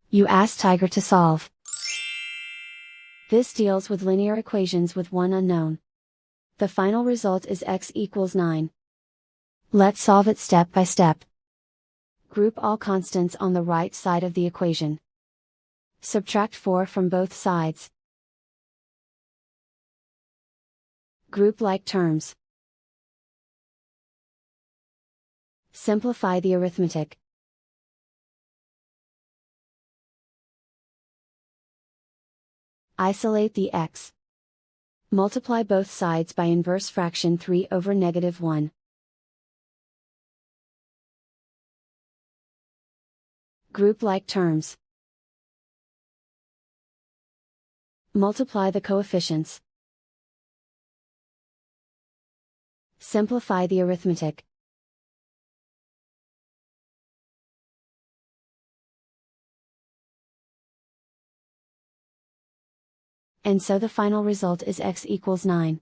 You ask Tiger to solve. This deals with linear equations with one unknown. The final result is x equals 9. Let's solve it step by step. Group all constants on the right side of the equation. Subtract 4 from both sides. Group like terms. Simplify the arithmetic. Isolate the x. Multiply both sides by inverse fraction 3 over -1. Group like terms. Multiply the coefficients. Simplify the arithmetic. And so the final result is x equals 9.